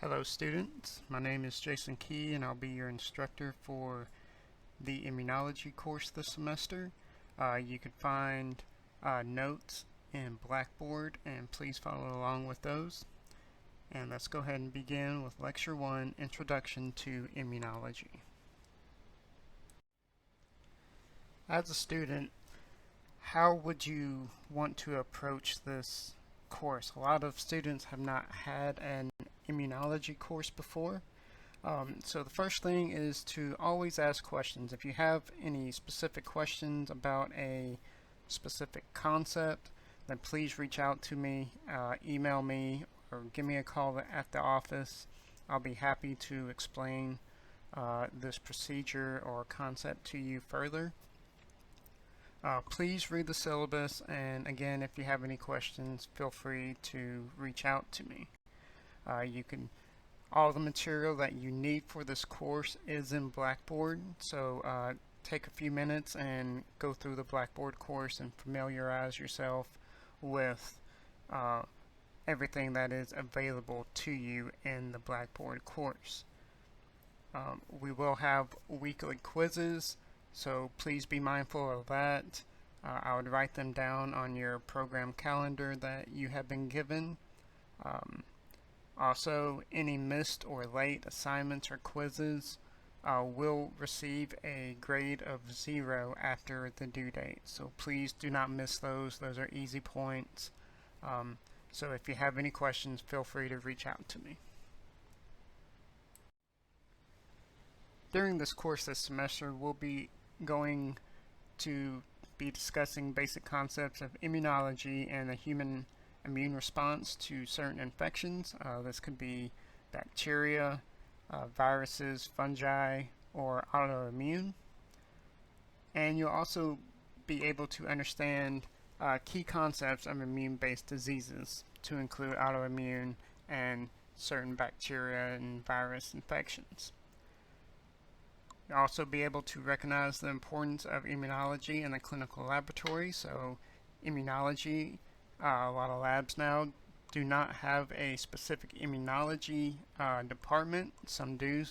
Hello students, my name is Jason Key and I'll be your instructor for the Immunology course this semester. You can find notes in Blackboard and please follow along with those. And let's go ahead and begin with Lecture 1, Introduction to Immunology. As a student, how would you want to approach this course? A lot of students have not had an immunology course before. So the first thing is to always ask questions. If you have any specific questions about a specific concept, then please reach out to me, email me, or give me a call at the office. I'll be happy to explain this procedure or concept to you further. Please read the syllabus, and again, if you have any questions, feel free to reach out to me. All the material that you need for this course is in Blackboard, so take a few minutes and go through the Blackboard course and familiarize yourself with everything that is available to you in the Blackboard course. We will have weekly quizzes, so please be mindful of that. I would write them down on your program calendar that you have been given. Also, any missed or late assignments or quizzes will receive a grade of 0 after the due date. So please do not miss those. Those are easy points. So if you have any questions, feel free to reach out to me. During this course this semester, we'll be going to be discussing basic concepts of immunology and the human immune response to certain infections. This could be bacteria, viruses, fungi, or autoimmune. And you'll also be able to understand key concepts of immune-based diseases, to include autoimmune and certain bacteria and virus infections. You'll also be able to recognize the importance of immunology in the clinical laboratory. So immunology, a lot of labs now do not have a specific immunology department. Some do,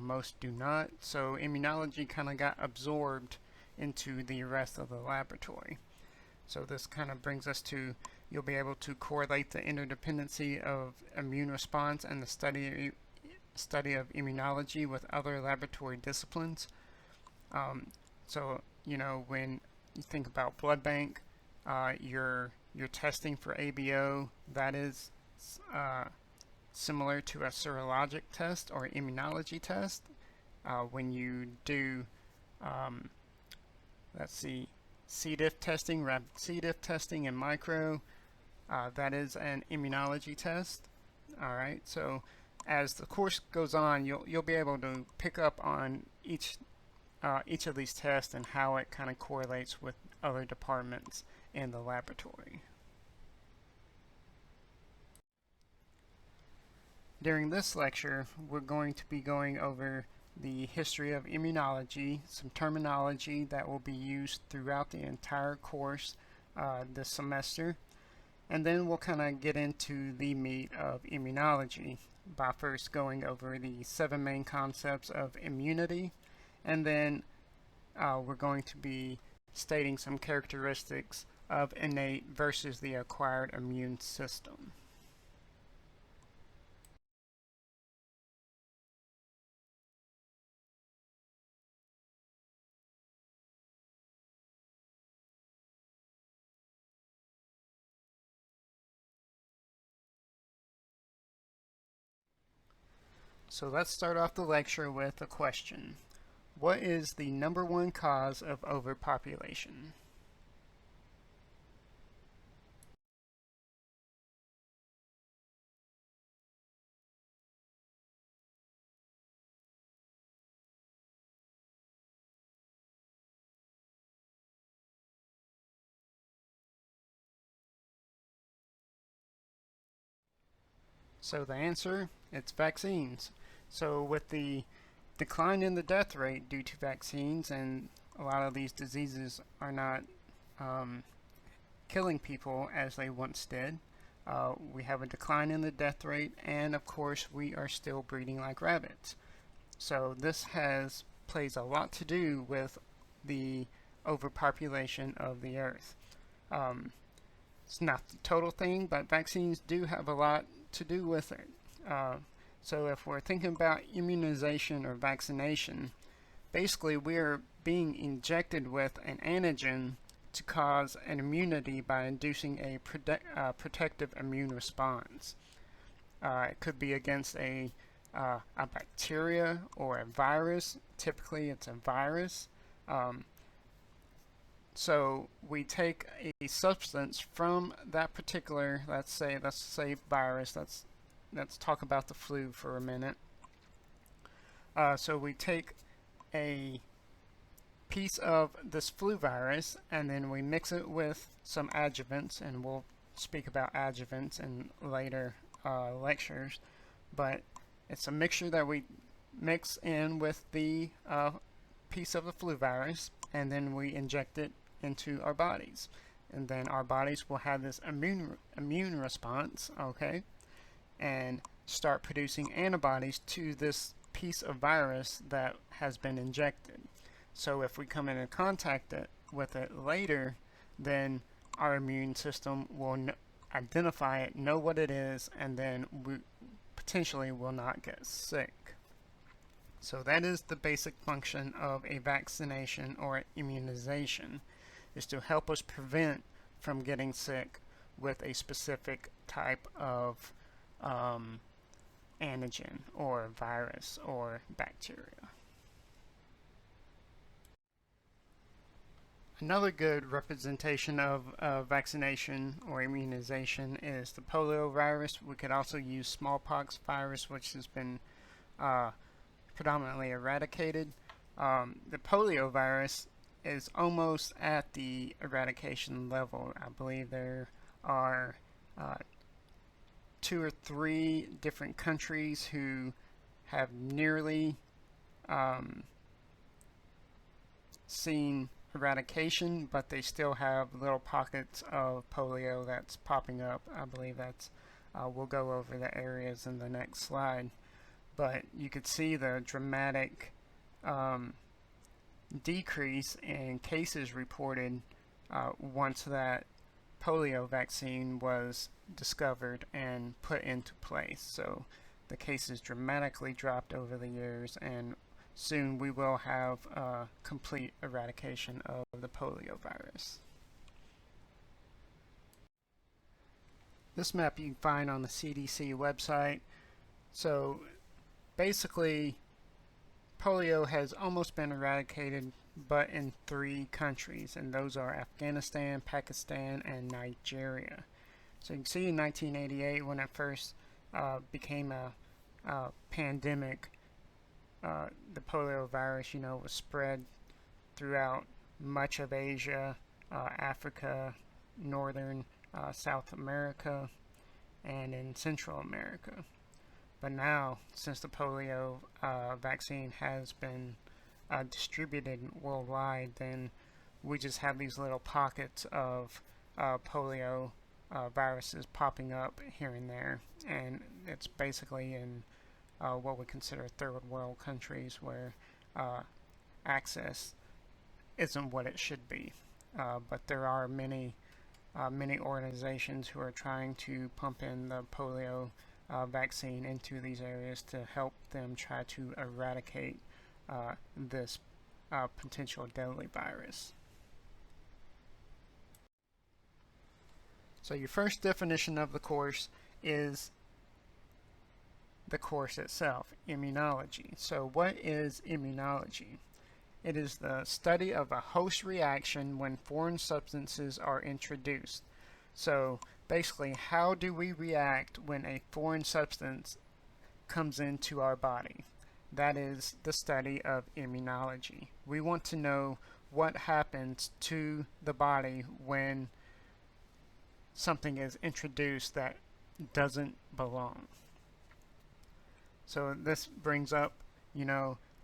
most do not. So immunology kind of got absorbed into the rest of the laboratory. So this kind of brings us to, you'll be able to correlate the interdependency of immune response and the study of immunology with other laboratory disciplines. So, you know, when you think about blood bank, your testing for ABO, that is similar to a serologic test or immunology test. When you do, let's see, C. diff testing, rapid C. diff testing in micro, that is an immunology test. All right, so as the course goes on, you'll be able to pick up on each of these tests and how it kind of correlates with other departments in the laboratory. During this lecture, we're going to be going over the history of immunology, some terminology that will be used throughout the entire course this semester, and then we'll kind of get into the meat of immunology by first going over the 7 main concepts of immunity, and then we're going to be stating some characteristics of innate versus the acquired immune system. So let's start off the lecture with a question. What is the #1 cause of overpopulation? So the answer, it's vaccines. So with the decline in the death rate due to vaccines, and a lot of these diseases are not killing people as they once did, We have a decline in the death rate, and of course we are still breeding like rabbits. So this plays a lot to do with the overpopulation of the earth. It's not the total thing, but vaccines do have a lot to do with it. So if we're thinking about immunization or vaccination, basically we're being injected with an antigen to cause an immunity by inducing a protective immune response. It could be against a bacteria or a virus. Typically it's a virus. So we take a substance from that particular, let's say virus. Let's talk about the flu for a minute. So we take a piece of this flu virus and then we mix it with some adjuvants, and we'll speak about adjuvants in later lectures. But it's a mixture that we mix in with the piece of the flu virus, and then we inject it into our bodies, and then our bodies will have this immune response, okay, and start producing antibodies to this piece of virus that has been injected. So if we come into contact with it later, then our immune system will identify it, know what it is, and then we potentially will not get sick. So that is the basic function of a vaccination or immunization, is to help us prevent from getting sick with a specific type of antigen or virus or bacteria. Another good representation of vaccination or immunization is the polio virus. We could also use smallpox virus, which has been predominantly eradicated. The polio virus is almost at the eradication level. I believe there are 2 or 3 different countries who have nearly seen eradication, but they still have little pockets of polio that's popping up. I believe that's we'll go over the areas in the next slide, but you could see the dramatic decrease in cases reported once that polio vaccine was discovered and put into place. So the cases dramatically dropped over the years, and soon we will have complete eradication of the polio virus. This map you can find on the CDC website. So basically, polio has almost been eradicated, but in 3 countries, and those are Afghanistan, Pakistan, and Nigeria. So you can see in 1988, when it first became a pandemic, the polio virus, was spread throughout much of Asia, Africa, northern South America, and in Central America. But now, since the polio vaccine has been distributed worldwide, then we just have these little pockets of polio viruses popping up here and there, and it's basically in what we consider third world countries where access isn't what it should be. But there are many organizations who are trying to pump in the polio vaccine into these areas to help them try to eradicate this potential deadly virus. So your first definition of the course is the course itself, immunology. So what is immunology? It is the study of a host reaction when foreign substances are introduced. So basically, how do we react when a foreign substance comes into our body? That is the study of immunology. We want to know what happens to the body when something is introduced that doesn't belong. So this brings up,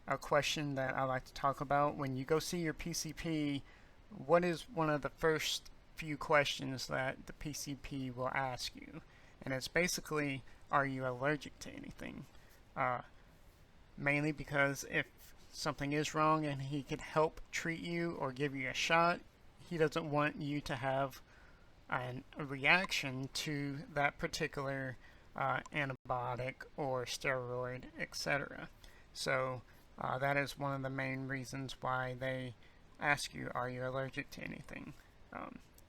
a question that I like to talk about. When you go see your PCP, what is one of the first few questions that the PCP will ask you, and it's basically, are you allergic to anything? Mainly because if something is wrong and he could help treat you or give you a shot, he doesn't want you to have a reaction to that particular antibiotic or steroid, etc. So that is one of the main reasons why they ask you, are you allergic to anything?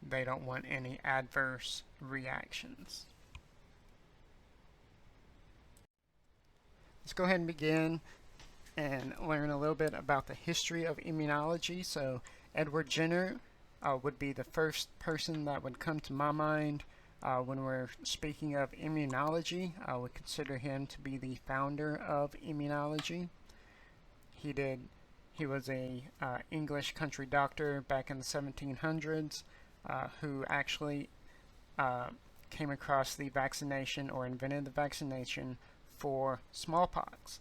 They don't want any adverse reactions. Let's go ahead and begin and learn a little bit about the history of immunology. So Edward Jenner would be the first person that would come to my mind when we're speaking of immunology. I would consider him to be the founder of immunology. He was a English country doctor back in the 1700s who actually came across the vaccination or invented the vaccination for smallpox.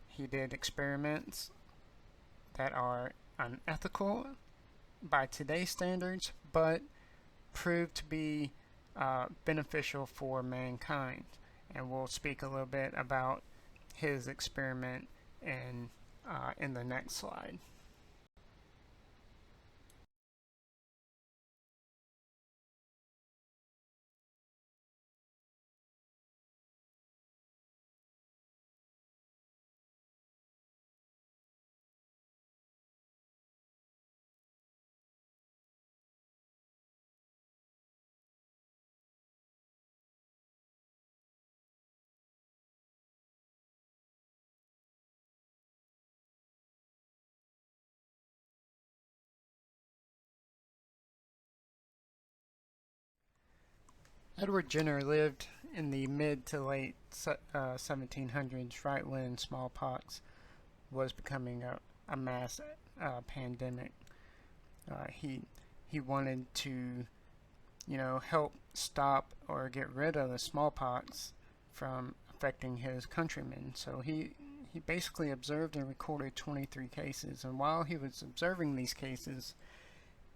He did experiments that are unethical by today's standards, but proved to be beneficial for mankind. And we'll speak a little bit about his experiment in the next slide. Edward Jenner lived in the mid to late 1700s, right when smallpox was becoming a mass pandemic. He wanted to, help stop or get rid of the smallpox from affecting his countrymen. So he basically observed and recorded 23 cases, and while he was observing these cases,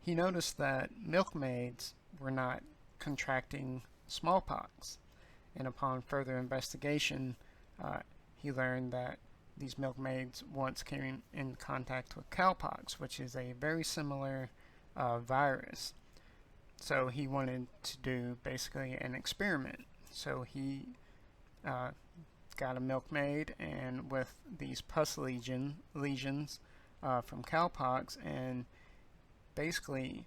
he noticed that milkmaids were not contracting smallpox. And upon further investigation, he learned that these milkmaids once came in contact with cowpox, which is a very similar virus. So he wanted to do basically an experiment. So he got a milkmaid and with these pus lesions from cowpox, and basically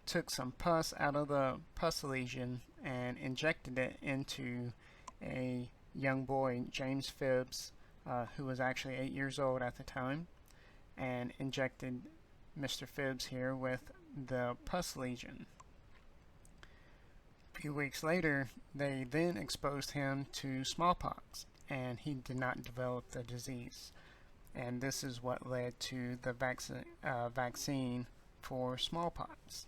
took some pus out of the pus lesion and injected it into a young boy, James Phibbs, who was actually 8 years old at the time, and injected Mr. Phibbs here with the pus lesion. A few weeks later, they then exposed him to smallpox, and he did not develop the disease. And this is what led to the vaccine for smallpox.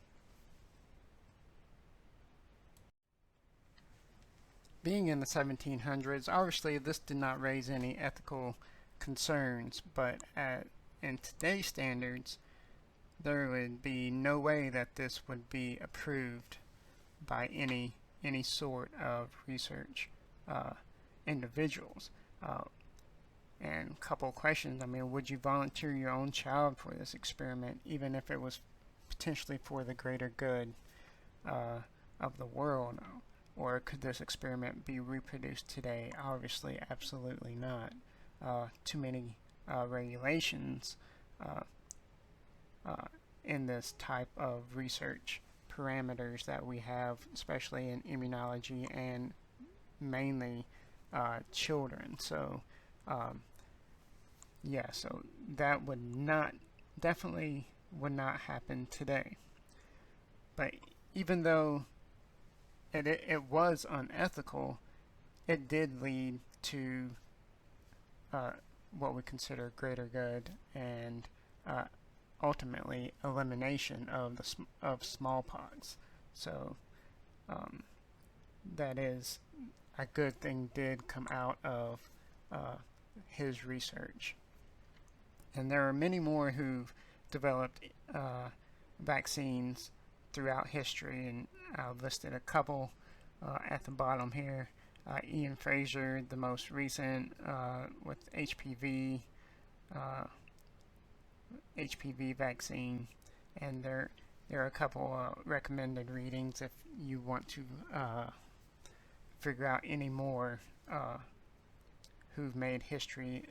Being in the 1700s, obviously this did not raise any ethical concerns, but in today's standards, there would be no way that this would be approved by any sort of research individuals. And a couple of questions. I mean, would you volunteer your own child for this experiment, even if it was potentially for the greater good of the world? Or could this experiment be reproduced today? Obviously, absolutely not. Too many regulations in this type of research parameters that we have, especially in immunology and mainly children. So yeah, so that definitely would not happen today. But even though it was unethical, it did lead to what we consider greater good and ultimately elimination of smallpox. So that is a good thing did come out of his research. And there are many more who've developed vaccines throughout history, and I've listed a couple at the bottom here. Ian Fraser, the most recent with HPV vaccine, and there are a couple recommended readings if you want to figure out any more who've made history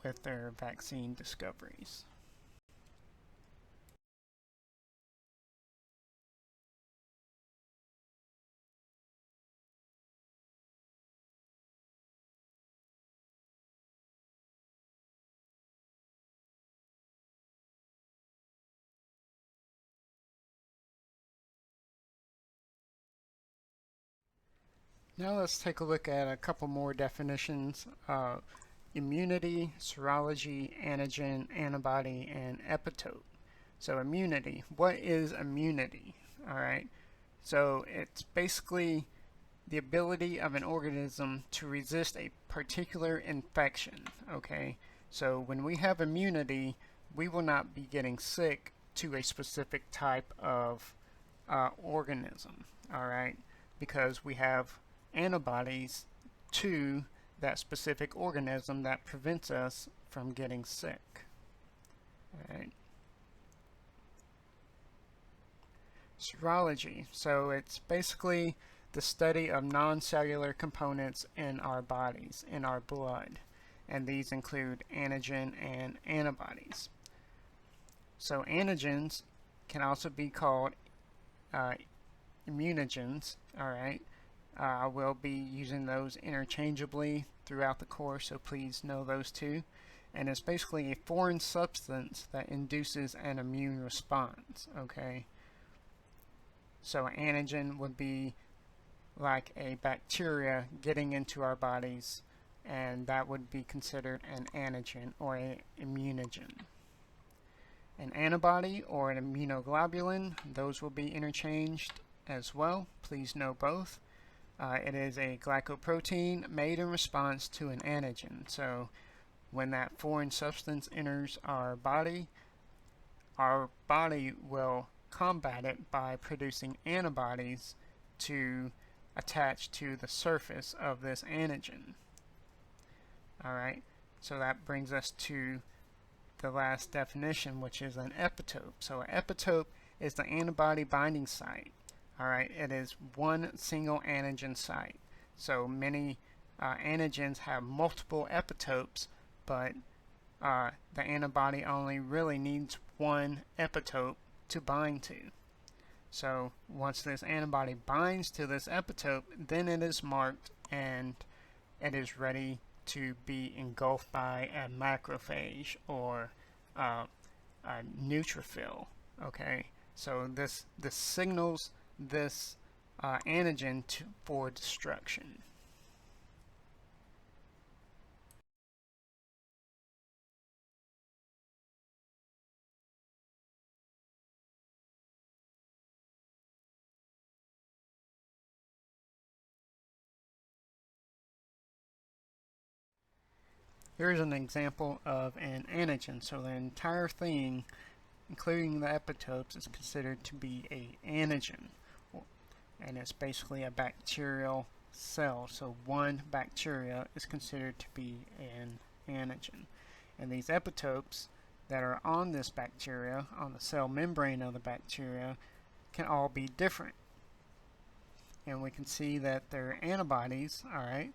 with their vaccine discoveries. Now let's take a look at a couple more definitions. Immunity, serology, antigen, antibody, and epitope. So immunity, what is immunity? Alright, so it's basically the ability of an organism to resist a particular infection. Okay, so when we have immunity, we will not be getting sick to a specific type of organism. Alright, because we have antibodies to that specific organism that prevents us from getting sick. Right. Serology. So it's basically the study of non-cellular components in our bodies, in our blood. And these include antigen and antibodies. So antigens can also be called immunogens. Alright. I will be using those interchangeably throughout the course, so please know those two. And it's basically a foreign substance that induces an immune response. Okay, so antigen would be like a bacteria getting into our bodies, and that would be considered an antigen or an immunogen. An antibody or an immunoglobulin, those will be interchanged as well. Please know both. It is a glycoprotein made in response to an antigen. So when that foreign substance enters our body will combat it by producing antibodies to attach to the surface of this antigen. Alright, so that brings us to the last definition, which is an epitope. So an epitope is the antibody binding site. Alright, it is one single antigen site. So many antigens have multiple epitopes, but the antibody only really needs one epitope to bind to. So once this antibody binds to this epitope, then it is marked and it is ready to be engulfed by a macrophage or a neutrophil. Okay, so this signals this antigen for destruction. Here's an example of an antigen. So the entire thing, including the epitopes, is considered to be an antigen. And it's basically a bacterial cell. So one bacteria is considered to be an antigen. And these epitopes that are on this bacteria, on the cell membrane of the bacteria, can all be different. And we can see that they're antibodies. Alright,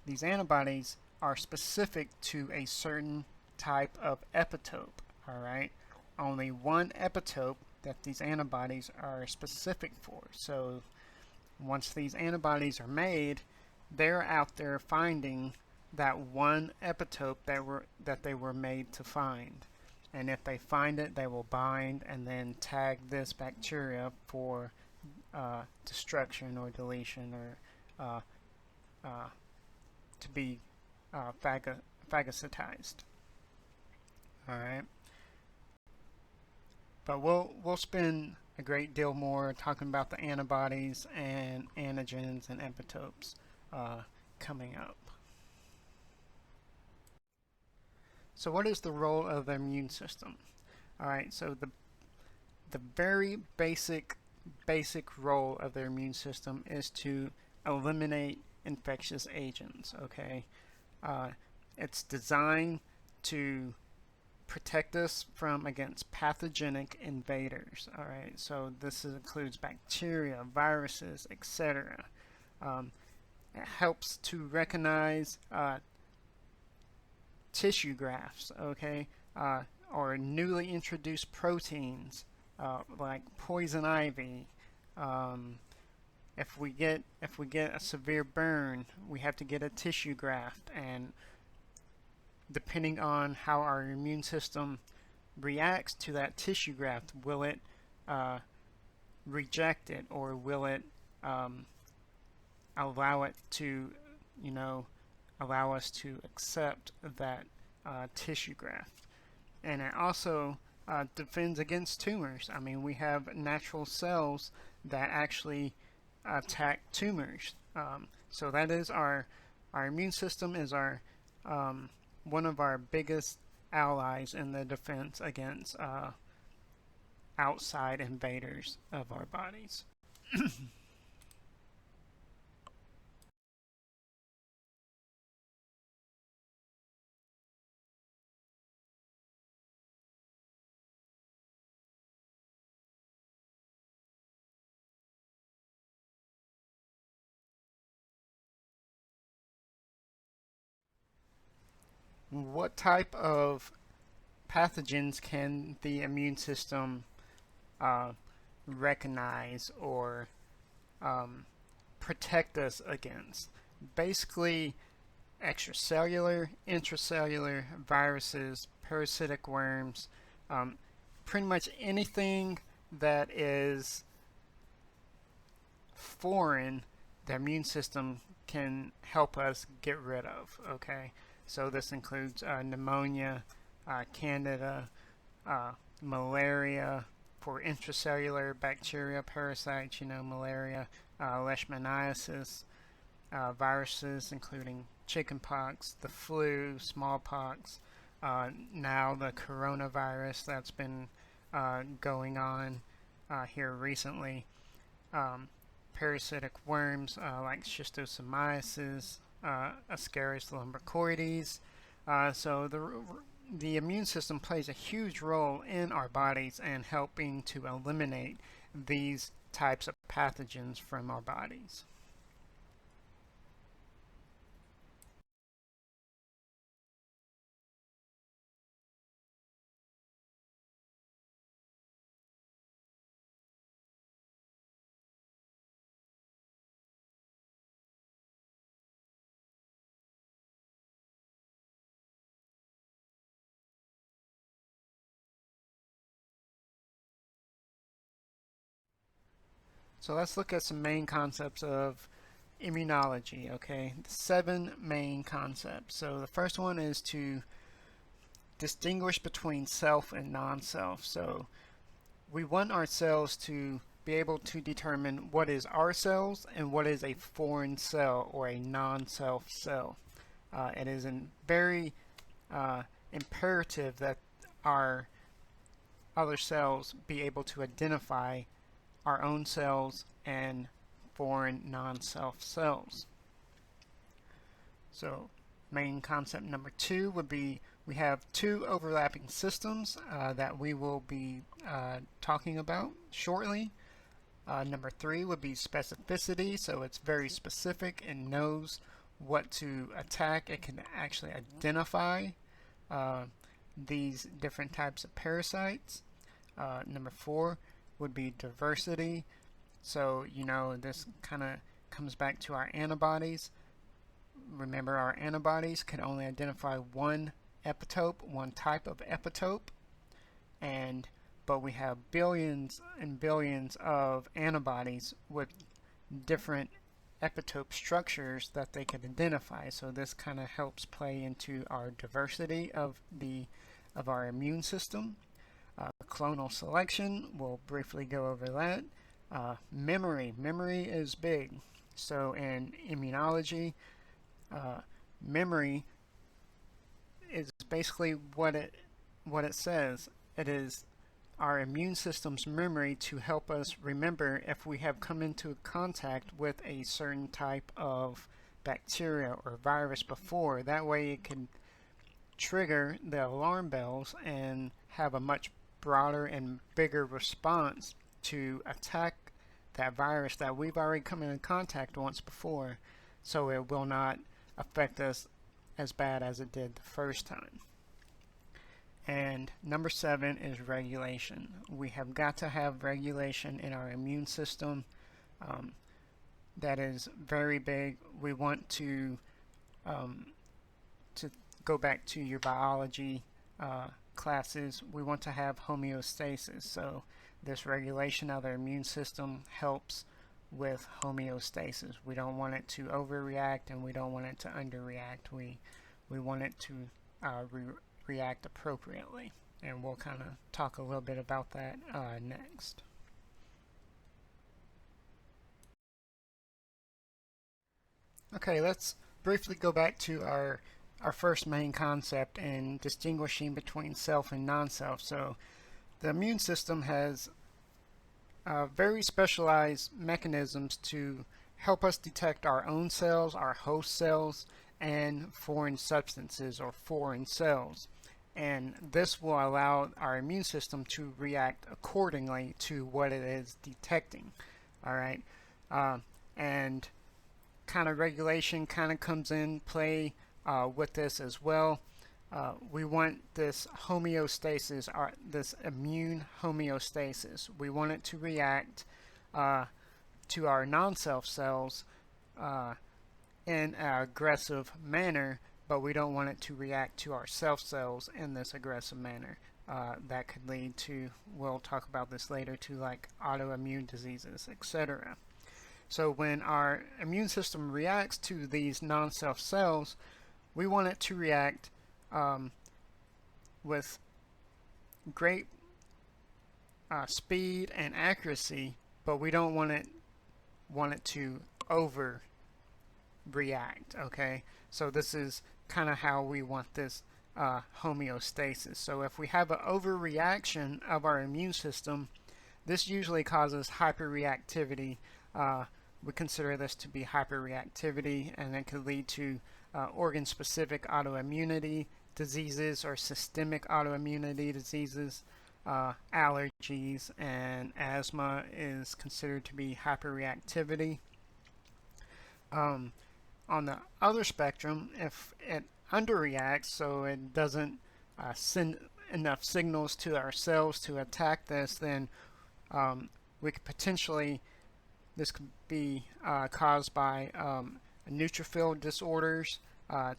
these antibodies are specific to a certain type of epitope. Alright, only one epitope that these antibodies are specific for. So once these antibodies are made, they're out there finding that one epitope that they were made to find. And if they find it, they will bind and then tag this bacteria for destruction or deletion or to be phagocytized. Alright. But we'll spend a great deal more talking about the antibodies and antigens and epitopes coming up. So what is the role of the immune system? Alright, so the very basic role of their immune system is to eliminate infectious agents. Okay, uh, it's designed to protect us from against pathogenic invaders. All right, so this includes bacteria, viruses, etc. It helps to recognize tissue grafts, okay, or newly introduced proteins like poison ivy. Um, if we get a severe burn, we have to get a tissue graft, and depending on how our immune system reacts to that tissue graft, will it uh, reject it, or will it um, allow it to, you know, allow us to accept that tissue graft? And it also defends against tumors. I mean, we have natural cells that actually attack tumors. So that is our immune system is our one of our biggest allies in the defense against outside invaders of our bodies. What type of pathogens can the immune system uh, recognize or um, protect us against? Basically, extracellular, intracellular viruses, parasitic worms, um, pretty much anything that is foreign, the immune system can help us get rid of. Okay, so this includes pneumonia, candida, malaria for intracellular bacteria, parasites, malaria, leishmaniasis, viruses including chickenpox, the flu, smallpox, now the coronavirus that's been going on here recently, parasitic worms like schistosomiasis, Ascaris lumbricoides. So the immune system plays a huge role in our bodies and helping to eliminate these types of pathogens from our bodies. So let's look at some main concepts of immunology, okay? The 7 main concepts. So the first one is to distinguish between self and non-self. So we want our cells to be able to determine what is our cells and what is a foreign cell or a non-self cell. It is very imperative that our other cells be able to identify our own cells and foreign non-self cells. So main concept number 2 would be we have 2 overlapping systems that we will be talking about shortly. Number 3 would be specificity, so it's very specific and knows what to attack. It can actually identify these different types of parasites. Number 4 would be diversity. So, this kind of comes back to our antibodies. Remember, our antibodies can only identify one epitope, one type of epitope, but we have billions and billions of antibodies with different epitope structures that they can identify. So this kind of helps play into our diversity of our immune system. Clonal selection, we'll briefly go over that. Memory is big. So in immunology, memory is basically what it says. It is our immune system's memory to help us remember if we have come into contact with a certain type of bacteria or virus before. That way it can trigger the alarm bells and have a much broader and bigger response to attack that virus that we've already come into contact once before, so it will not affect us as bad as it did the first time. And number 7 is regulation. We have got to have regulation in our immune system. That is very big. We want to go back to your biology classes. We want to have homeostasis. So this regulation of the immune system helps with homeostasis. We don't want it to overreact and we don't want it to underreact. We want it to react appropriately, and we'll kind of talk a little bit about that next. Okay, let's briefly go back to our first main concept in distinguishing between self and non-self. So the immune system has very specialized mechanisms to help us detect our own cells, our host cells, and foreign substances or foreign cells. And this will allow our immune system to react accordingly to what it is detecting. All right, and kind of regulation kind of comes in play with this as well. We want this homeostasis, this immune homeostasis. We want it to react to our non-self cells in an aggressive manner, but we don't want it to react to our self cells in this aggressive manner. That could lead to, we'll talk about this later, to like autoimmune diseases, etc. So when our immune system reacts to these non-self cells, we want it to react with great speed and accuracy, but we don't want it to overreact. Okay, so this is kind of how we want this homeostasis. So if we have an overreaction of our immune system, this usually causes hyperreactivity. We consider this to be hyperreactivity, and it could lead to organ-specific autoimmunity diseases or systemic autoimmunity diseases. Allergies and asthma is considered to be hyperreactivity. On the other spectrum, if it underreacts, so it doesn't send enough signals to our cells to attack this, then we could potentially, this could be caused by neutrophil disorders,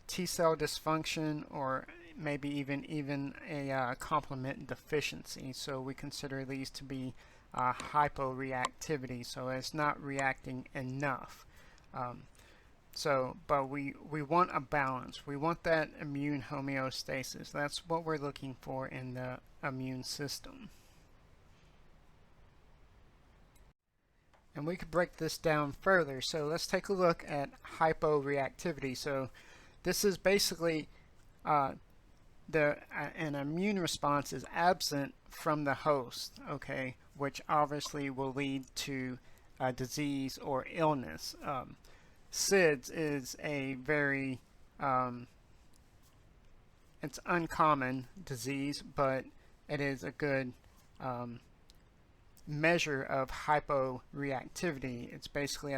T-cell dysfunction, or maybe even a complement deficiency. So we consider these to be hyporeactivity, so it's not reacting enough. But we want a balance. We want that immune homeostasis. That's what we're looking for in the immune system. And we could break this down further. So let's take a look at hyporeactivity. So this is basically an immune response is absent from the host, okay, which obviously will lead to disease or illness. SIDS is a very it's uncommon disease, but it is a good measure of hyporeactivity. It's basically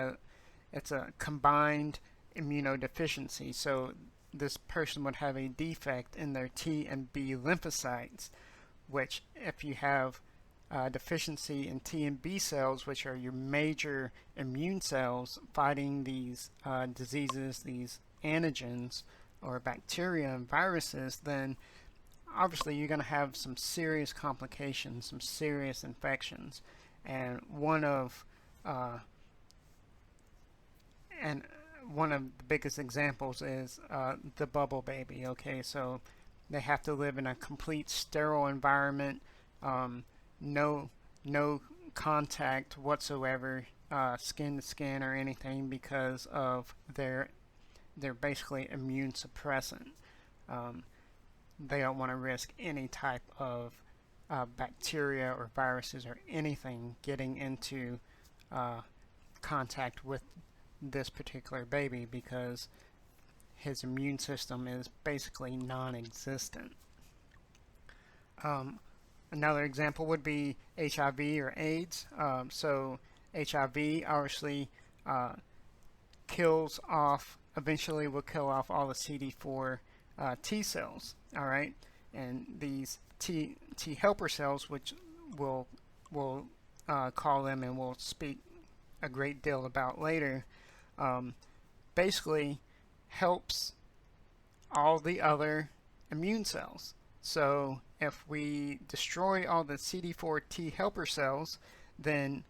it's a combined immunodeficiency. So this person would have a defect in their T and B lymphocytes, which if you have deficiency in T and B cells, which are your major immune cells fighting these diseases, these antigens or bacteria and viruses, then obviously you're going to have some serious complications, some serious infections. And one of the biggest examples is the bubble baby. Okay, so they have to live in a complete sterile environment, no contact whatsoever, skin to skin or anything, because of they're basically immune suppressant. They don't want to risk any type of bacteria or viruses or anything getting into contact with this particular baby, because his immune system is basically non-existent. Another example would be HIV or AIDS. So HIV obviously kills off, eventually will kill off all the CD4 T cells, all right? And these T helper cells, which we'll call them and we'll speak a great deal about later, basically helps all the other immune cells. So if we destroy all the CD4 T helper cells, then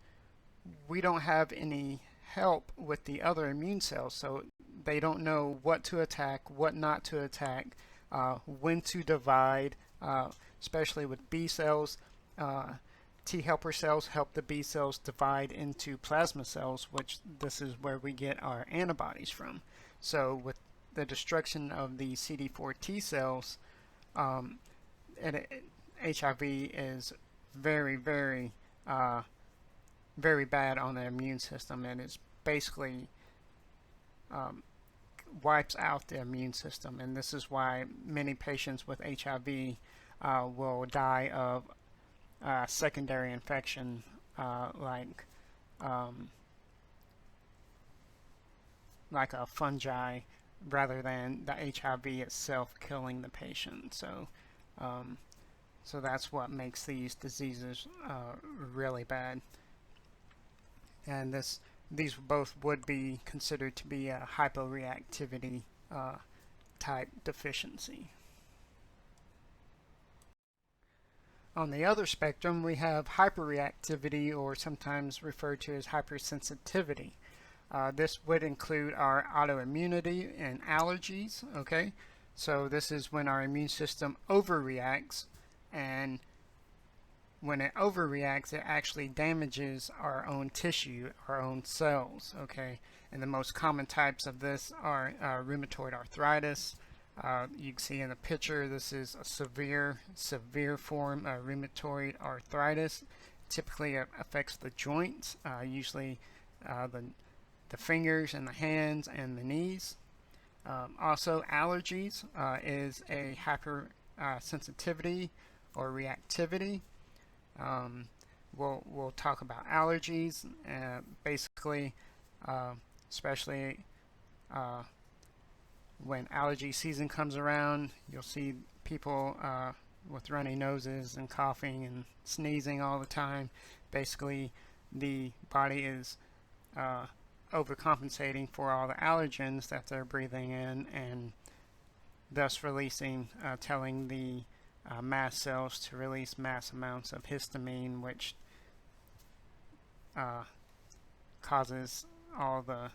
we don't have any help with the other immune cells. So they don't know what to attack, what not to attack, when to divide, especially with B cells. T helper cells help the B cells divide into plasma cells, which this is where we get our antibodies from. So with the destruction of the CD4 T cells, HIV is very, very, very bad on the immune system, and it's basically wipes out the immune system. And this is why many patients with HIV will die of secondary infection, like a fungi, rather than the HIV itself killing the patient. So so that's what makes these diseases really bad. And these both would be considered to be a hyporeactivity type deficiency. On the other spectrum, we have hyperreactivity, or sometimes referred to as hypersensitivity. This would include our autoimmunity and allergies, okay? So this is when our immune system overreacts, and when it overreacts, it actually damages our own tissue, our own cells, okay? And the most common types of this are rheumatoid arthritis. You can see in the picture, this is a severe form of rheumatoid arthritis. Typically it affects the joints, usually the fingers and the hands and the knees. Also, allergies is a hypersensitivity or reactivity. We'll talk about allergies, basically, especially when allergy season comes around. You'll see people with runny noses and coughing and sneezing all the time. Basically, the body is overcompensating for all the allergens that they're breathing in, and thus releasing, telling the mast cells to release mass amounts of histamine, which causes all the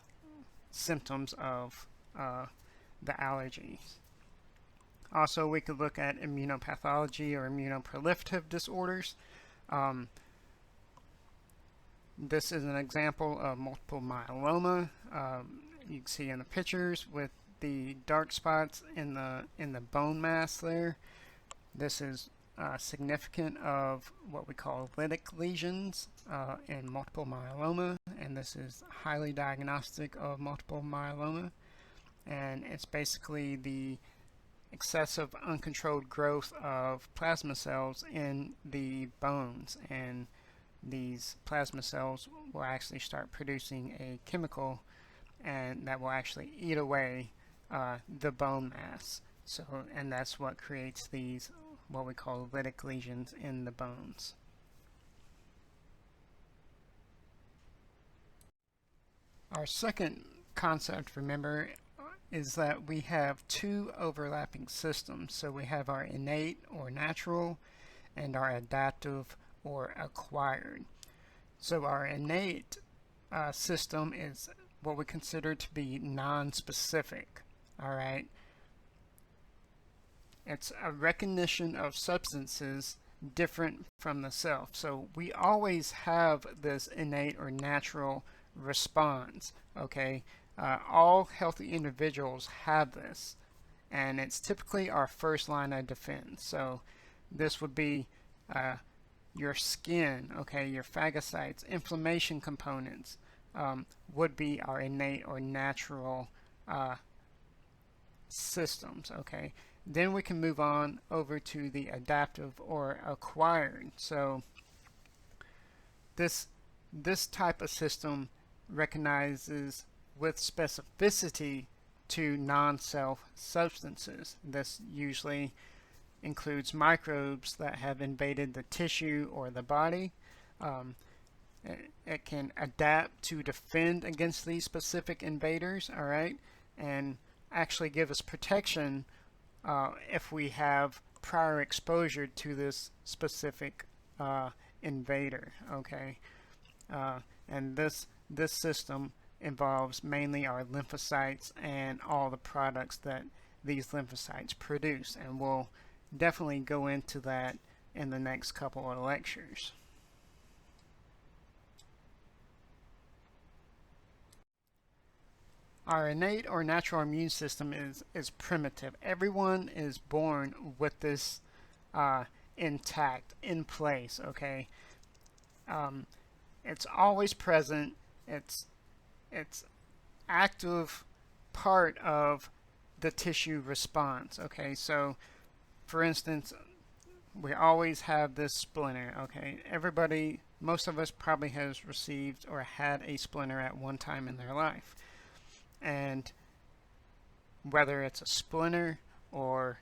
symptoms of the allergies. Also, we could look at immunopathology or immunoproliferative disorders. This is an example of multiple myeloma. You can see in the pictures with the dark spots in the bone mass there. This is significant of what we call lytic lesions in multiple myeloma, and this is highly diagnostic of multiple myeloma. And it's basically the excessive uncontrolled growth of plasma cells in the bones, and these plasma cells will actually start producing a chemical, and that will actually eat away the bone mass. So, and that's what creates these what we call lytic lesions in the bones. Our second concept, remember, is that we have two overlapping systems. So we have our innate or natural and our adaptive or acquired. So our innate system is what we consider to be non-specific. All right. It's a recognition of substances different from the self. So we always have this innate or natural response, okay? All healthy individuals have this, and it's typically our first line of defense. So this would be your skin, okay, your phagocytes, inflammation components would be our innate or natural systems, okay. Then we can move on over to the adaptive or acquired. So this type of system recognizes with specificity to non-self substances. This usually includes microbes that have invaded the tissue or the body. It can adapt to defend against these specific invaders, all right, and actually give us protection if we have prior exposure to this specific invader, okay. And this system involves mainly our lymphocytes and all the products that these lymphocytes produce, and we'll definitely go into that in the next couple of lectures. Our innate or natural immune system is primitive. Everyone is born with this intact, in place, okay? It's always present. It's active part of the tissue response, okay? So, for instance, we always have this splinter, okay? Everybody, most of us probably has received or had a splinter at one time in their life. And whether it's a splinter or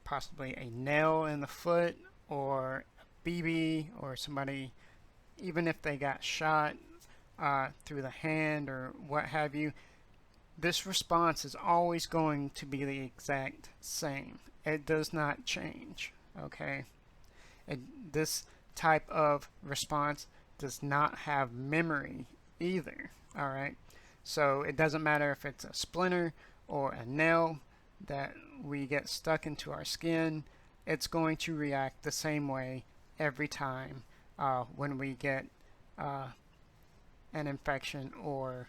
possibly a nail in the foot or a BB or somebody, even if they got shot through the hand or what have you, this response is always going to be the exact same. It does not change, okay? This type of response does not have memory either, all right? So it doesn't matter if it's a splinter or a nail that we get stuck into our skin, it's going to react the same way every time when we get an infection or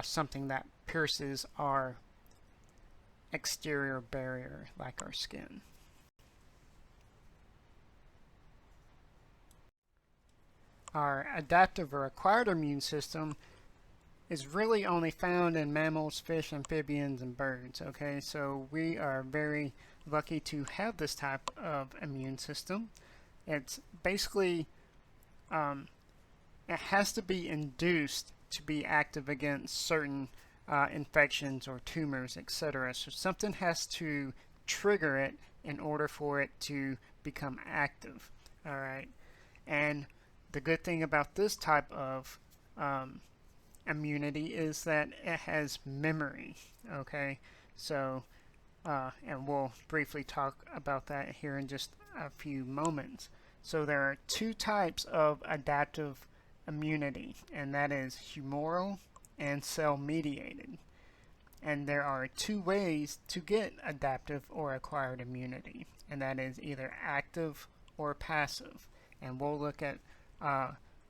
something that pierces our exterior barrier like our skin. Our adaptive or acquired immune system is really only found in mammals, fish, amphibians, and birds, okay? So we are very lucky to have this type of immune system. It's basically, it has to be induced to be active against certain infections or tumors, etc. So something has to trigger it in order for it to become active, all right? And the good thing about this type of immunity is that it has memory, okay? So, and we'll briefly talk about that here in just a few moments. So there are two types of adaptive immunity, and that is humoral and cell-mediated. And there are two ways to get adaptive or acquired immunity, and that is either active or passive. And we'll look at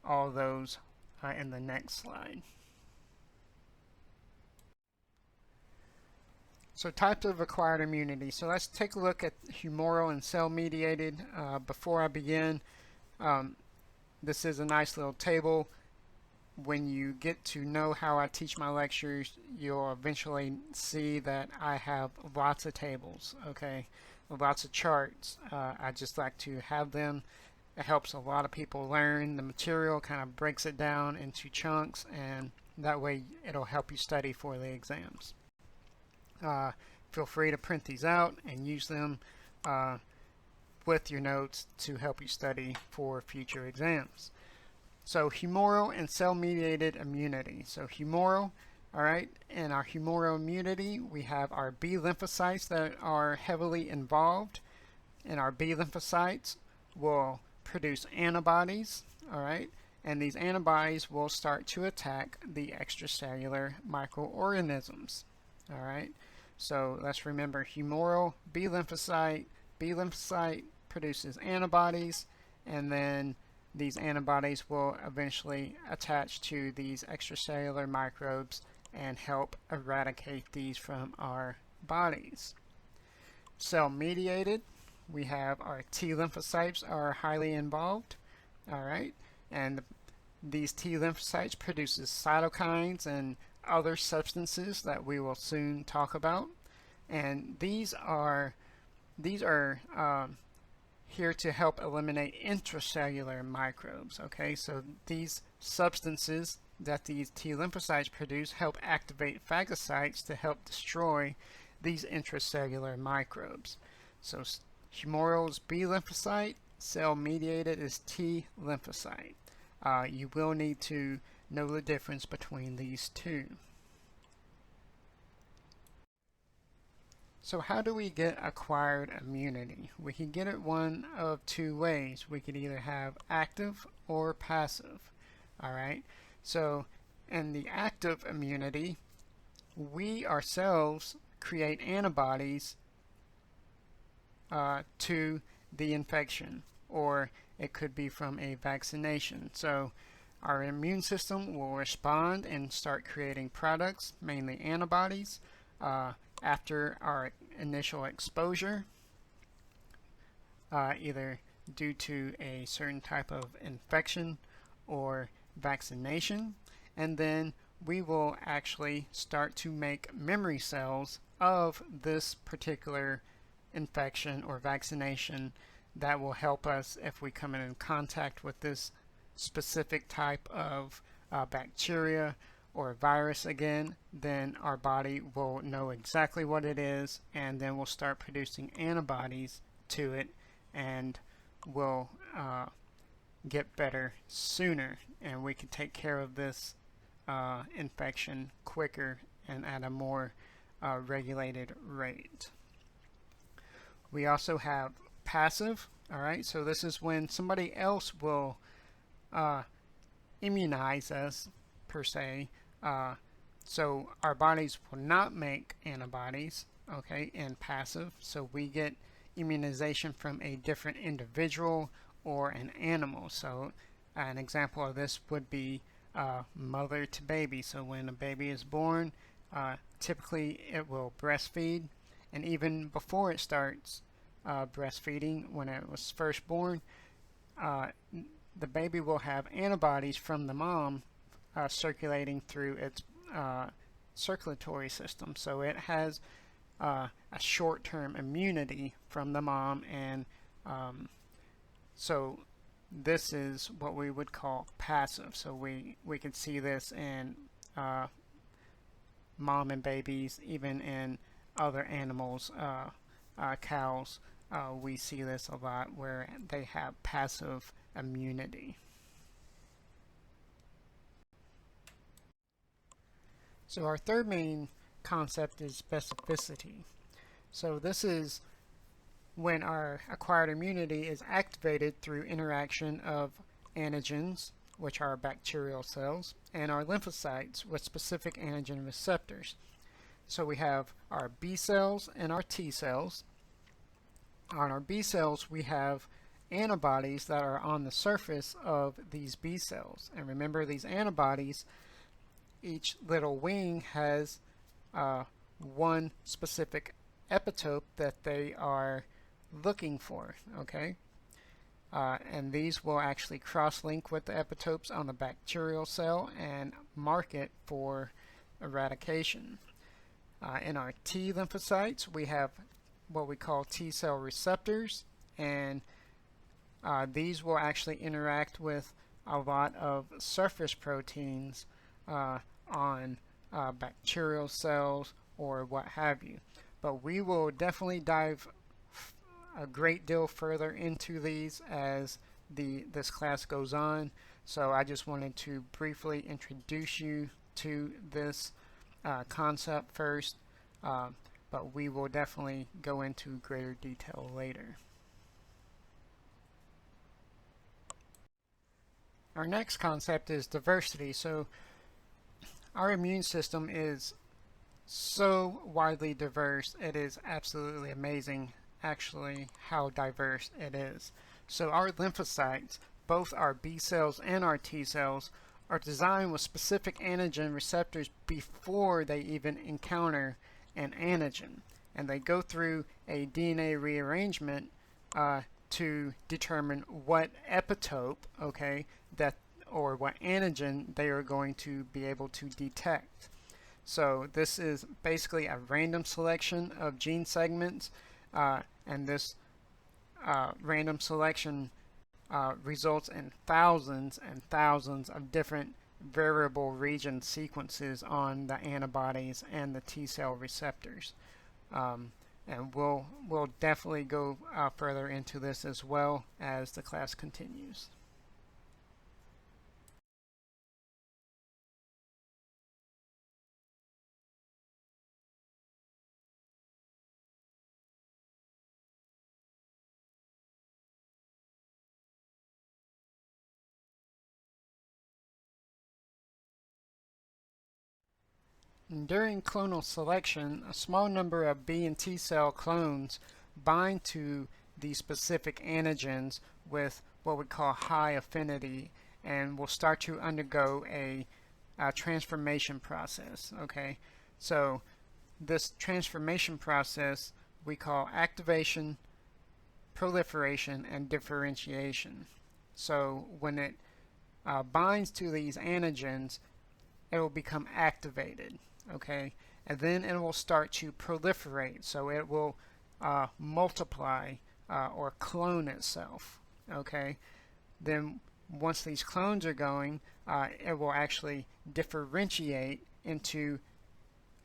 all those in the next slide. So types of acquired immunity. So let's take a look at humoral and cell-mediated. Before I begin, this is a nice little table. When you get to know how I teach my lectures, you'll eventually see that I have lots of tables, okay? Lots of charts. I just like to have them. It helps a lot of people learn the material, kind of breaks it down into chunks, and that way it'll help you study for the exams. Feel free to print these out and use them with your notes to help you study for future exams. So humoral and cell-mediated immunity. So humoral, all right, in our humoral immunity, we have our B lymphocytes that are heavily involved, and our B lymphocytes will produce antibodies, all right, and these antibodies will start to attack the extracellular microorganisms, all right. So let's remember humoral, B lymphocyte produces antibodies, and then these antibodies will eventually attach to these extracellular microbes and help eradicate these from our bodies. Cell-mediated, we have our T lymphocytes are highly involved. All right, and these T lymphocytes produces cytokines and other substances that we will soon talk about. And these are here to help eliminate intracellular microbes. Okay, so these substances that these T lymphocytes produce help activate phagocytes to help destroy these intracellular microbes. So humoral is B lymphocyte, cell mediated is T lymphocyte. You will need to know the difference between these two. So how do we get acquired immunity? We can get it one of two ways. We could either have active or passive. All right. So in the active immunity, we ourselves create antibodies to the infection, or it could be from a vaccination. So our immune system will respond and start creating products, mainly antibodies, after our initial exposure, either due to a certain type of infection or vaccination, and then we will actually start to make memory cells of this particular infection or vaccination that will help us if we come in contact with this specific type of bacteria or virus again. Then our body will know exactly what it is, and then we'll start producing antibodies to it, and will get better sooner, and we can take care of this infection quicker and at a more regulated rate. We also have passive. All right, so this is when somebody else will immunize us per se. So our bodies will not make antibodies, okay, in passive. So we get immunization from a different individual or an animal. So an example of this would be mother to baby. So when a baby is born, typically it will breastfeed, and even before it starts breastfeeding, when it was first born, the baby will have antibodies from the mom circulating through its circulatory system. So it has a short-term immunity from the mom, and so this is what we would call passive. So we can see this in mom and babies, even in other animals, cows. We see this a lot where they have passive immunity. So our third main concept is specificity. So this is when our acquired immunity is activated through interaction of antigens, which are bacterial cells, and our lymphocytes with specific antigen receptors. So we have our B cells and our T cells. On our B cells, we have antibodies that are on the surface of these B cells. And remember, these antibodies, each little wing has one specific epitope that they are looking for, okay? And these will actually cross-link with the epitopes on the bacterial cell and mark it for eradication. In our T lymphocytes, we have what we call T cell receptors, and these will actually interact with a lot of surface proteins on bacterial cells or what have you. But we will definitely dive a great deal further into these as this class goes on. So I just wanted to briefly introduce you to this concept first, but we will definitely go into greater detail later. Our next concept is diversity. So our immune system is so widely diverse. It is absolutely amazing actually how diverse it is. So our lymphocytes, both our B cells and our T cells, are designed with specific antigen receptors before they even encounter an antigen, and they go through a DNA rearrangement to determine what epitope, okay, that or what antigen they are going to be able to detect. So this is basically a random selection of gene segments, and this random selection results in thousands and thousands of different variable region sequences on the antibodies and the T cell receptors. And we'll definitely go further into this as well as the class continues. During clonal selection, a small number of B and T cell clones bind to these specific antigens with what we call high affinity and will start to undergo a transformation process. Okay, so this transformation process we call activation, proliferation, and differentiation. So when it binds to these antigens, it will become activated. Okay, and then it will start to proliferate, so it will multiply or clone itself. Okay, then once these clones are going, it will actually differentiate into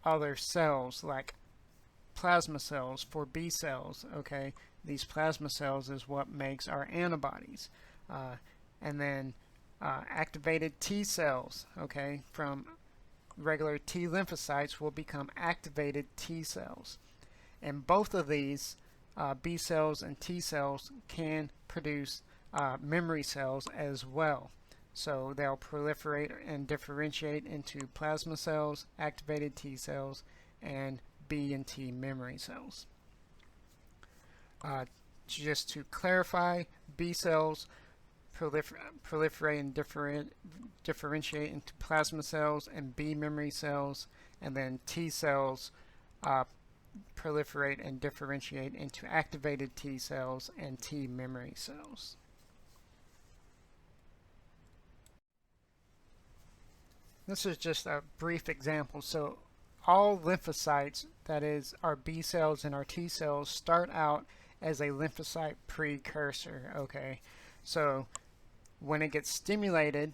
other cells like plasma cells for B cells. Okay, these plasma cells is what makes our antibodies, and then activated T cells, okay, from regular T lymphocytes will become activated T cells. And both of these, B cells and T cells, can produce memory cells as well. So they'll proliferate and differentiate into plasma cells, activated T cells, and B and T memory cells. Just to clarify, B cells proliferate and differentiate into plasma cells and B memory cells, and then T cells proliferate and differentiate into activated T cells and T memory cells. This is just a brief example. So all lymphocytes, that is our B cells and our T cells, start out as a lymphocyte precursor. Okay, so when it gets stimulated,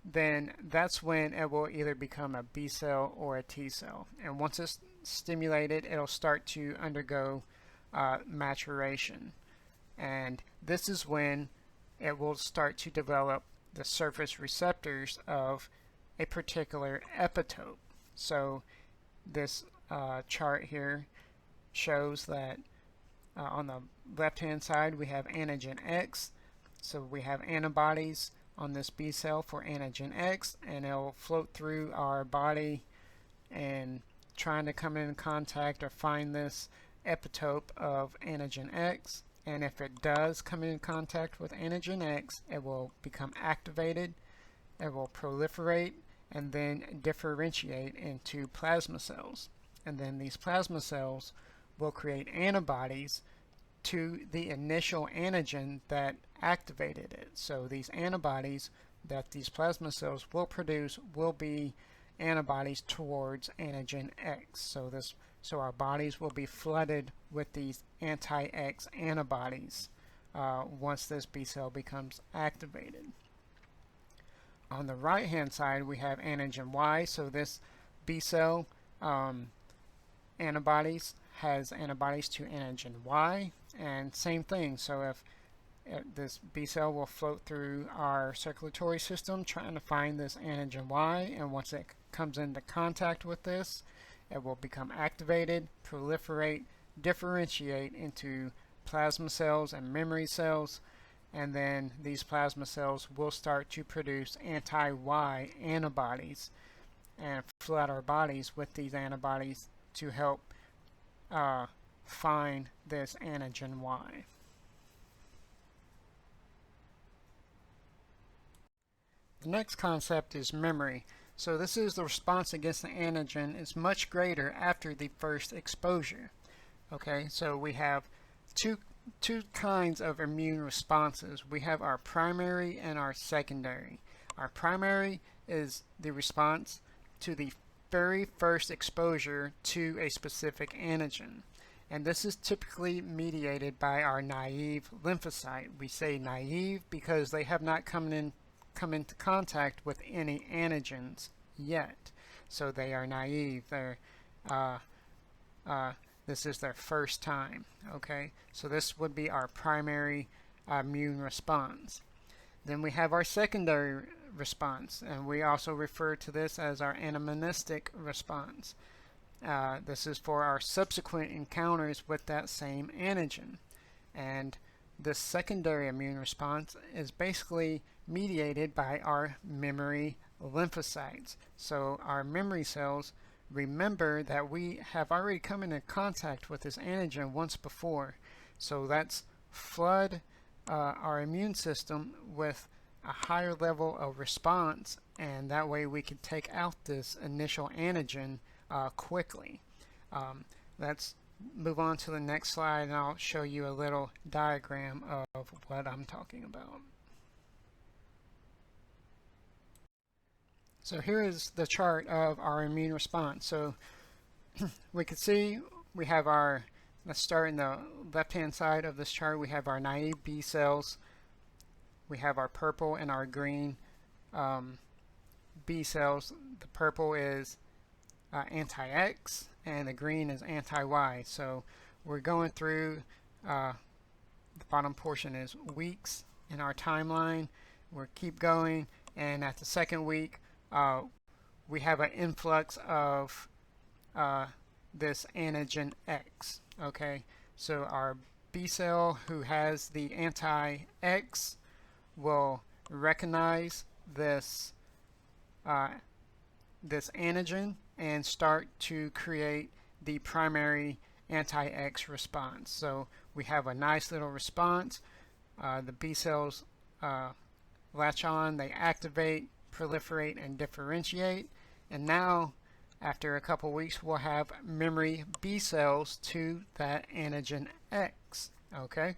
then that's when it will either become a B cell or a T cell. And once it's stimulated, it'll start to undergo maturation. And this is when it will start to develop the surface receptors of a particular epitope. So this chart here shows that on the left-hand side we have antigen X. So we have antibodies on this B cell for antigen X, and it'll float through our body and trying to come in contact or find this epitope of antigen X. And if it does come in contact with antigen X, it will become activated, it will proliferate, and then differentiate into plasma cells. And then these plasma cells will create antibodies to the initial antigen that activated it. So these antibodies that these plasma cells will produce will be antibodies towards antigen X. So our bodies will be flooded with these anti-X antibodies once this B cell becomes activated. On the right hand side we have antigen Y. So this B cell antibodies has antibodies to antigen Y, and same thing. So if this B cell will float through our circulatory system trying to find this antigen Y, and once it comes into contact with this, it will become activated, proliferate, differentiate into plasma cells and memory cells, and then these plasma cells will start to produce anti-Y antibodies and flood our bodies with these antibodies to help find this antigen Y. The next concept is memory. So this is the response against the antigen is much greater after the first exposure. Okay, so we have two two kinds of immune responses. We have our primary and our secondary. Our primary is the response to the very first exposure to a specific antigen. And this is typically mediated by our naive lymphocyte. We say naive because they have not come into contact with any antigens yet. So they are naive. This is their first time. Okay, so this would be our primary immune response. Then we have our secondary response, and we also refer to this as our anamnestic response. This is for our subsequent encounters with that same antigen. And this secondary immune response is basically mediated by our memory lymphocytes. So our memory cells remember that we have already come into contact with this antigen once before. So that's flood our immune system with a higher level of response, and that way we can take out this initial antigen quickly. Let's move on to the next slide, and I'll show you a little diagram of what I'm talking about. So here is the chart of our immune response. So we can see we have our, let's start in the left-hand side of this chart. We have our naive B cells. We have our purple and our green B cells. The purple is anti-X and the green is anti-Y. So we're going through, the bottom portion is weeks in our timeline. We'll keep going, and at the second week, we have an influx of this antigen X. Okay, so our B cell who has the anti-X will recognize this this antigen and start to create the primary anti-X response. So we have a nice little response. The B cells latch on, they activate, proliferate, and differentiate. And now, after a couple weeks, we'll have memory B cells to that antigen X. Okay?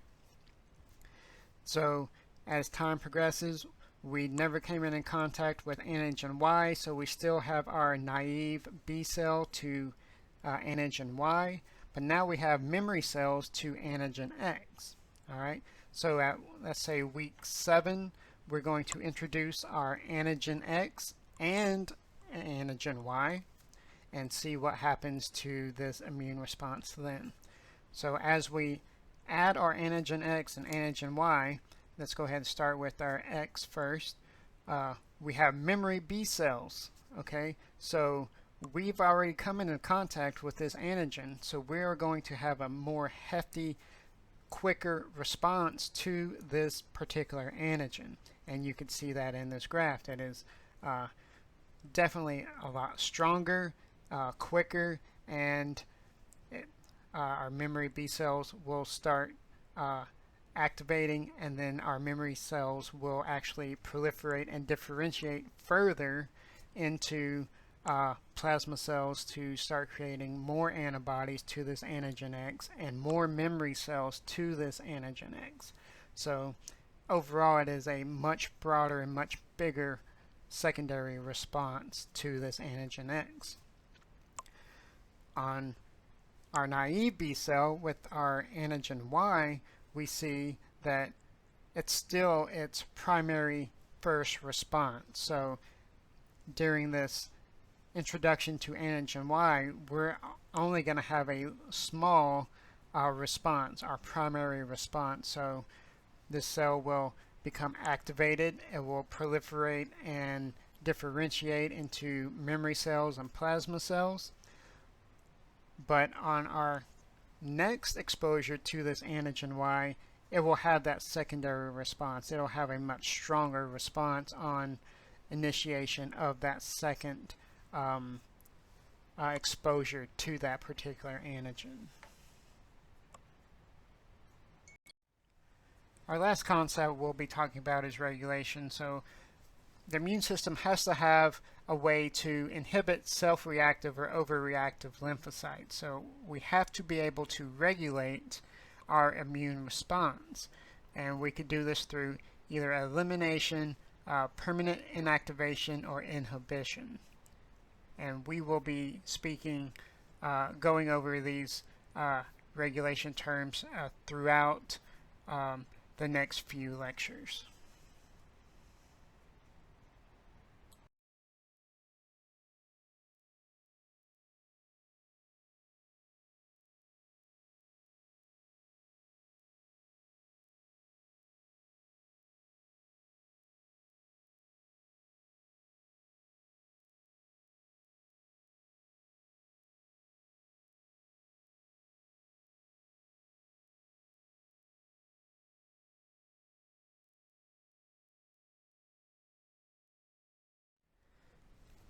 So as time progresses, we never came in contact with antigen Y, so we still have our naive B cell to antigen Y, but now we have memory cells to antigen X. All right, so at, let's say, week 7, we're going to introduce our antigen X and antigen Y and see what happens to this immune response then. So as we add our antigen X and antigen Y, let's go ahead and start with our X first. We have memory B cells. Okay, so we've already come into contact with this antigen, so we are going to have a more hefty, quicker response to this particular antigen. And you can see that in this graph. It is definitely a lot stronger, quicker, and our memory B cells will start activating, and then our memory cells will actually proliferate and differentiate further into plasma cells to start creating more antibodies to this antigen X and more memory cells to this antigen X. So overall, it is a much broader and much bigger secondary response to this antigen X. On our naive B cell with our antigen Y, we see that it's still its primary first response. So during this introduction to antigen Y, we're only going to have a small response, our primary response. So this cell will become activated, it will proliferate and differentiate into memory cells and plasma cells. But on our next exposure to this antigen Y, it will have that secondary response. It'll have a much stronger response on initiation of that second exposure to that particular antigen. Our last concept we'll be talking about is regulation. So the immune system has to have a way to inhibit self-reactive or overreactive lymphocytes. So we have to be able to regulate our immune response. And we could do this through either elimination, permanent inactivation, or inhibition. And we will be speaking, going over these regulation terms throughout the next few lectures.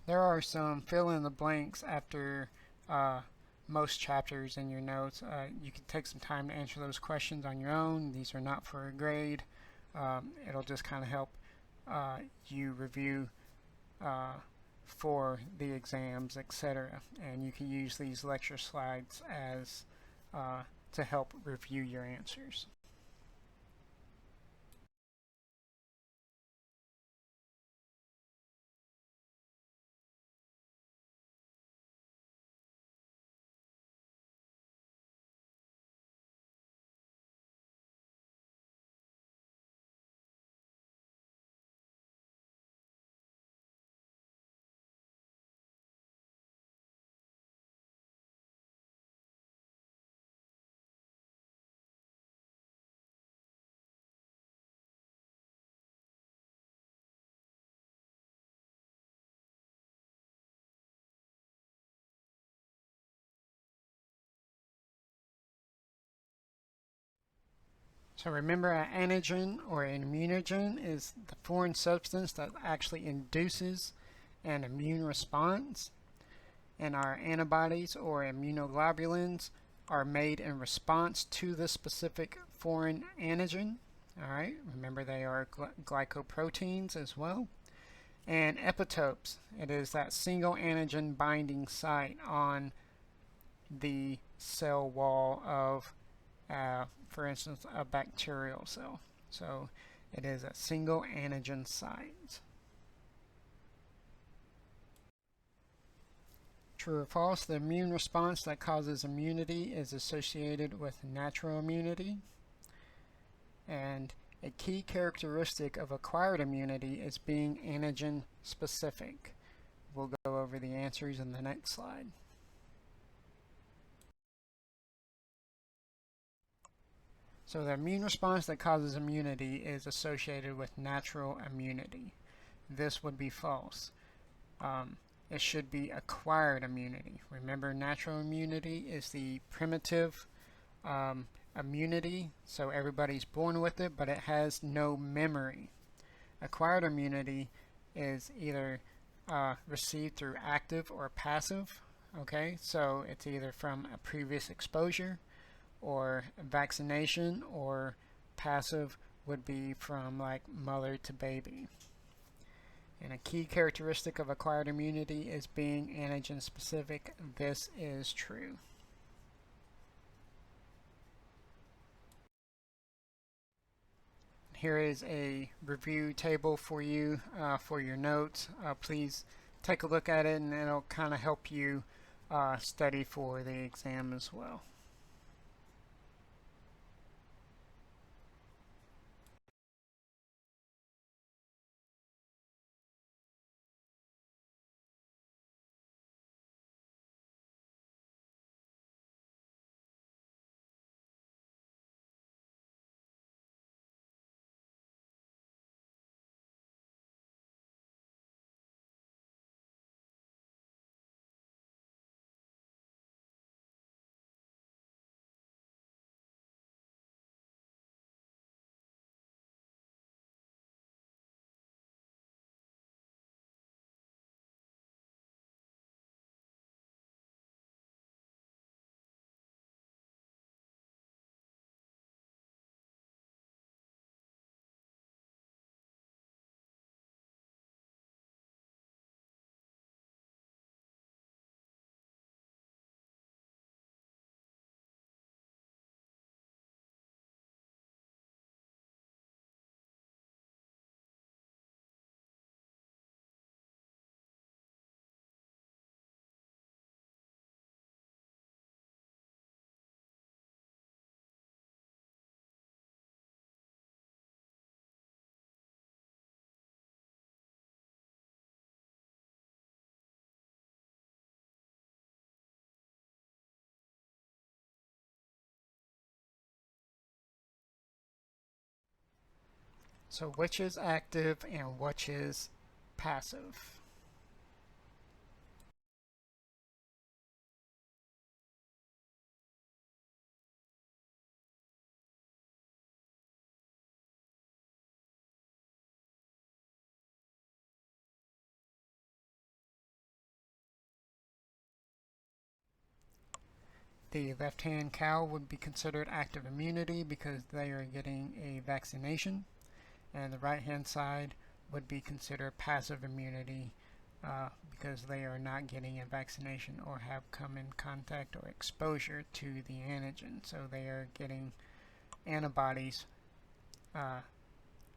There are some fill in the blanks after most chapters in your notes. You can take some time to answer those questions on your own. These are not for a grade. It'll just kind of help you review for the exams, etc. And you can use these lecture slides as to help review your answers. So remember, an antigen or an immunogen is the foreign substance that actually induces an immune response, and our antibodies or immunoglobulins are made in response to the specific foreign antigen. All right, remember they are glycoproteins as well. And epitopes, it is that single antigen binding site on the cell wall of for instance, a bacterial cell. So it is a single antigen site. True or false, the immune response that causes immunity is associated with natural immunity. And a key characteristic of acquired immunity is being antigen specific. We'll go over the answers in the next slide. So the immune response that causes immunity is associated with natural immunity. This would be false. It should be acquired immunity. Remember, natural immunity is the primitive immunity, so everybody's born with it, but it has no memory. Acquired immunity is either received through active or passive. Okay, so it's either from a previous exposure or vaccination, or passive would be from like mother to baby. And a key characteristic of acquired immunity is being antigen specific. This is true. Here is a review table for you for your notes. Please take a look at it, and it'll kind of help you study for the exam as well. So which is active and which is passive? The left-hand cow would be considered active immunity because they are getting a vaccination, and the right-hand side would be considered passive immunity because they are not getting a vaccination or have come in contact or exposure to the antigen. So they are getting antibodies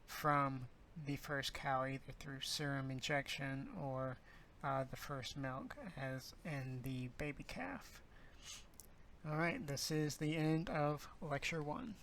from the first cow either through serum injection or the first milk, as in the baby calf. Alright, this is the end of Lecture 1.